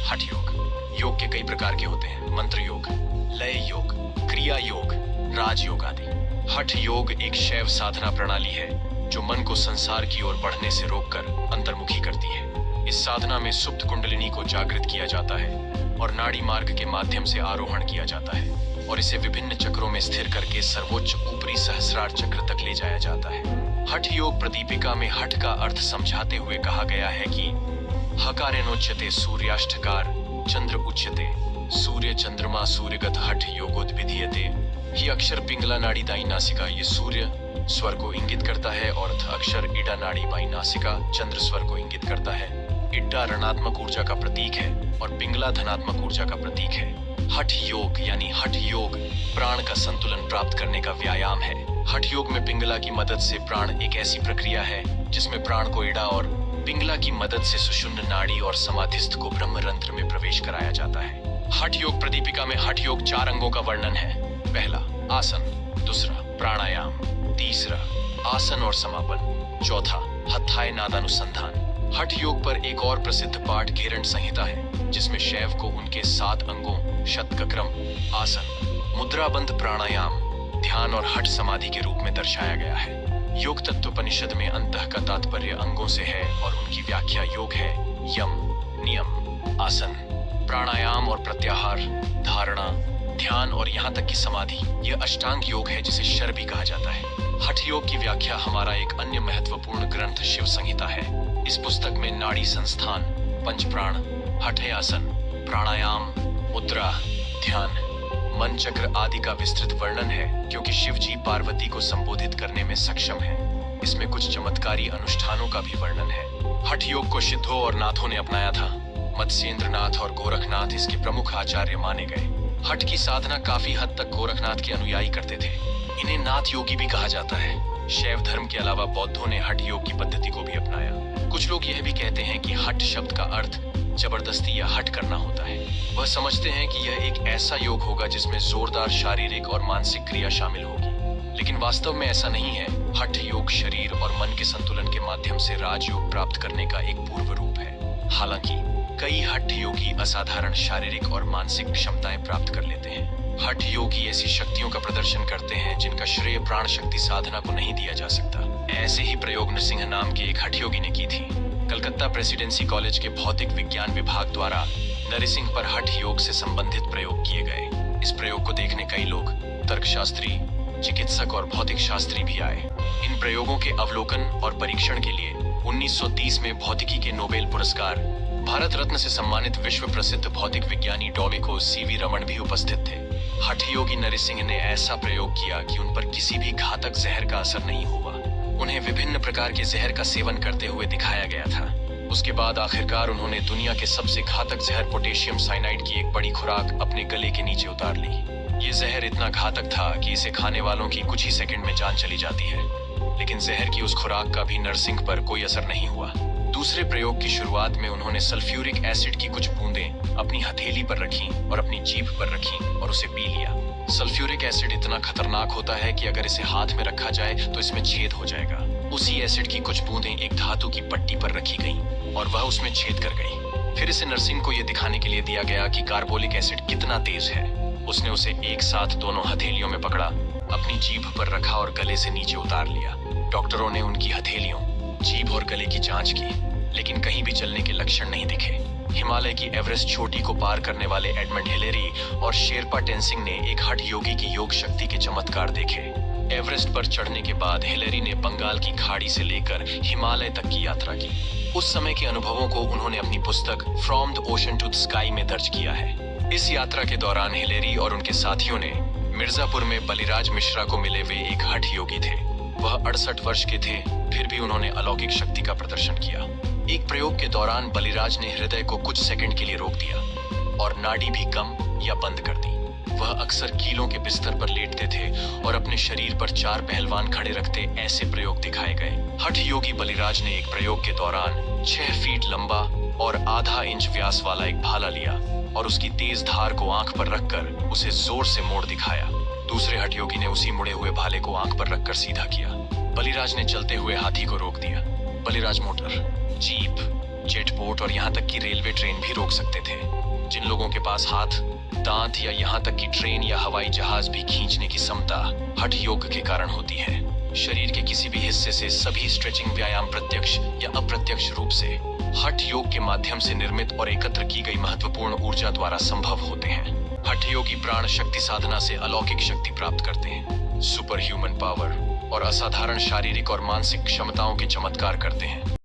हठ योग। योग के कई प्रकार के होते हैं। मंत्र योग, लय योग, क्रिया योग, राजयोग आदि। हठ योग एक शैव साधना प्रणाली है जो मन को संसार की ओर बढ़ने से रोककर अंतर्मुखी करती है। इस साधना में सुप्त कुंडलिनी को जागृत किया जाता है और नाड़ी मार्ग के माध्यम से आरोहण किया जाता है और इसे विभिन्न चक्रों में स्थिर करके सर्वोच्च ऊपरी सहस्रार चक्र तक ले जाया जाता है। हठ योग प्रदीपिका में हठ का अर्थ समझाते हुए कहा गया है कि हकारेणोच्यते सूर्याष्टकार चंद्र उच्यते सूर्य चंद्रमा सूर्यगत हठ योगोद्विधीयते। ये अक्षर पिंगला नाड़ी दाई नासिका ये सूर्य स्वर को इंगित करता है और अक्षर इडा नाड़ी बाई नासिका चंद्र स्वर को इंगित करता है। इड्डा ऋणात्मक ऊर्जा का प्रतीक है और पिंगला धनात्मक ऊर्जा का प्रतीक है। हठ योग यानी हठ योग प्राण का संतुलन प्राप्त करने का व्यायाम है। हठ योग में पिंगला की मदद से प्राण एक ऐसी प्रक्रिया है जिसमें प्राण को इडा और पिंगला की मदद से सुषुम्न नाड़ी और समाधिस्थ को ब्रह्मरंध्र में प्रवेश कराया जाता है। हठ योग प्रदीपिका में हठ योग 4 अंगों का वर्णन है। पहला आसन, दूसरा प्राणायाम, तीसरा आसन और समापन, चौथा हथाय नादानुसंधान। हठ योग पर एक और प्रसिद्ध पाठ घेरण संहिता है जिसमें शैव को उनके 7 अंगों शतक्रम, आसन, मुद्राबंध, प्राणायाम, ध्यान और हठ समाधि के रूप में दर्शाया गया है। योग तत्वोपनिषद में अंतः का तात्पर्य अंगों से है और उनकी व्याख्या योग है। यम, नियम, आसन, प्राणायाम और प्रत्याहार, धारणा, ध्यान और यहाँ तक कि समाधि, यह अष्टांग योग है जिसे शर भी कहा जाता है। हठ योग की व्याख्या हमारा एक अन्य महत्वपूर्ण ग्रंथ शिव संहिता है। इस पुस्तक में नाड़ी संस्थान, पंचप्राण, हठयासन, प्राणायाम, मुद्रा, ध्यान, मन चक्र आदि का विस्तृत वर्णन है क्योंकि शिव जी पार्वती को संबोधित करने में सक्षम है। इसमें कुछ चमत्कारी अनुष्ठानों का भी वर्णन है। हठ योग को सिद्धों और नाथों ने अपनाया था। मत्स्येंद्र नाथ और गोरखनाथ इसके प्रमुख आचार्य माने गए। हठ की साधना काफी हद तक गोरखनाथ के अनुयायी करते थे। इन्हें नाथ योगी भी कहा जाता है। शैव धर्म के अलावा बौद्धों ने हठ योग की पद्धति को भी अपनाया। कुछ लोग यह भी कहते हैं कि हठ शब्द का अर्थ जबरदस्ती या हठ करना होता है। वह समझते हैं कि यह एक ऐसा योग होगा जिसमें जोरदार शारीरिक और मानसिक क्रिया शामिल होगी, लेकिन वास्तव में ऐसा नहीं है। हठ योग शरीर और मन के संतुलन के माध्यम से राजयोग प्राप्त करने का एक पूर्व रूप है। हालांकि कई हठ योगी असाधारण शारीरिक और मानसिक क्षमताएं प्राप्त कर लेते हैं। हठ योगी ऐसी शक्तियों का प्रदर्शन करते हैं जिनका श्रेय प्राण शक्ति साधना को नहीं दिया जा सकता। ऐसे ही प्रयोग नरसिंह नाम के एक हठ योगी ने की थी। कलकत्ता प्रेसिडेंसी कॉलेज के भौतिक विज्ञान विभाग द्वारा नरसिंह पर हठ योग से संबंधित प्रयोग किए गए। इस प्रयोग को देखने कई लोग, तर्कशास्त्री, चिकित्सक और भौतिक शास्त्री भी आए। इन प्रयोगों के अवलोकन और परीक्षण के लिए 1930 में भौतिकी के नोबेल पुरस्कार, भारत रत्न से सम्मानित विश्व प्रसिद्ध भौतिक विज्ञानी डॉविको सीवी रमन भी उपस्थित थे। हठ योगी नरसिंह ने ऐसा प्रयोग किया कि उन पर किसी भी घातक जहर का असर नहीं हुआ। उन्हें विभिन्न प्रकार के जहर का सेवन करते हुए दिखाया गया था। उसके बाद आखिरकार उन्होंने दुनिया के सबसे घातक जहर पोटेशियम साइनाइड की एक बड़ी खुराक अपने गले के नीचे उतार ली। ये जहर इतना घातक था कि इसे खाने वालों की कुछ ही सेकंड में जान चली जाती है, लेकिन जहर की उस खुराक का भी नरसिंह पर कोई असर नहीं हुआ। दूसरे प्रयोग की शुरुआत में उन्होंने सल्फ्यूरिक एसिड की कुछ बूंदें अपनी हथेली पर रखी और अपनी जीभ पर रखी और उसे पी लिया। सल्फ्यूरिक एसिड इतना खतरनाक होता है कि अगर इसे हाथ में रखा जाए तो इसमें छेद हो जाएगा। उसी एसिड की कुछ बूंदें एक धातु की पट्टी पर रखी गईं और वह उसमें छेद कर गई। फिर इसे नरसिंह को यह दिखाने के लिए दिया गया कि कार्बोलिक एसिड कितना तेज है। उसने उसे एक साथ दोनों हथेलियों में पकड़ा, अपनी जीभ पर रखा और गले से नीचे उतार लिया। डॉक्टरों ने उनकी हथेलियों, जीभ और गले की जांच की, लेकिन कहीं भी चलने के लक्षण नहीं दिखे। हिमालय की एवरेस्ट चोटी को पार करने वाले एडमंड हिलेरी और शेरपा टेंसिंग ने एक हठ योगी की योग शक्ति के चमत्कार देखे। एवरेस्ट पर चढ़ने के बाद हिलेरी ने बंगाल की खाड़ी से लेकर हिमालय तक की यात्रा की। उस समय के अनुभवों को उन्होंने अपनी पुस्तक from the ocean to the sky में दर्ज किया है। इस यात्रा के दौरान हिलेरी और उनके साथियों ने मिर्जापुर में बलिराज मिश्रा को मिले। वे एक हठ योगी थे। वह 68 वर्ष के थे, फिर भी उन्होंने अलौकिक शक्ति का प्रदर्शन किया। एक प्रयोग के दौरान बलिराज ने हृदय को कुछ सेकंड के लिए रोक दिया और नाड़ी भी कम या बंद कर दी। वह अक्सर कीलों के बिस्तर पर लेटते थे और अपने शरीर पर 4 पहलवान खड़े रखते ऐसे प्रयोग दिखाए गए। हठ योगी बलिराज ने एक प्रयोग के दौरान 6 फीट लंबा और आधा इंच व्यास वाला एक भाला लिया और उसकी तेज धार को आंख पर रखकर उसे जोर से मोड़ दिखाया। दूसरे हठ योगी ने उसी मुड़े हुए भाले को आंख पर रखकर सीधा किया। बलिराज ने चलते हुए हाथी को रोक दिया। Baliraj motor, jeep, jet boat और यहाँ तक कि रेलवे ट्रेन भी रोक सकते थे। जिन लोगों के पास हाथ, दांत या यहाँ तक कि ट्रेन या हवाई जहाज भी खींचने की क्षमता हठ योग के कारण होती है। शरीर के किसी भी हिस्से से सभी स्ट्रेचिंग व्यायाम प्रत्यक्ष या अप्रत्यक्ष रूप से हठ योग के माध्यम से निर्मित और एकत्र की गई महत्वपूर्ण ऊर्जा द्वारा संभव होते हैं। हठ योगी प्राण शक्ति साधना से अलौकिक शक्ति प्राप्त करते हैं, सुपर ह्यूमन पावर और असाधारण शारीरिक और मानसिक क्षमताओं के चमत्कार करते हैं।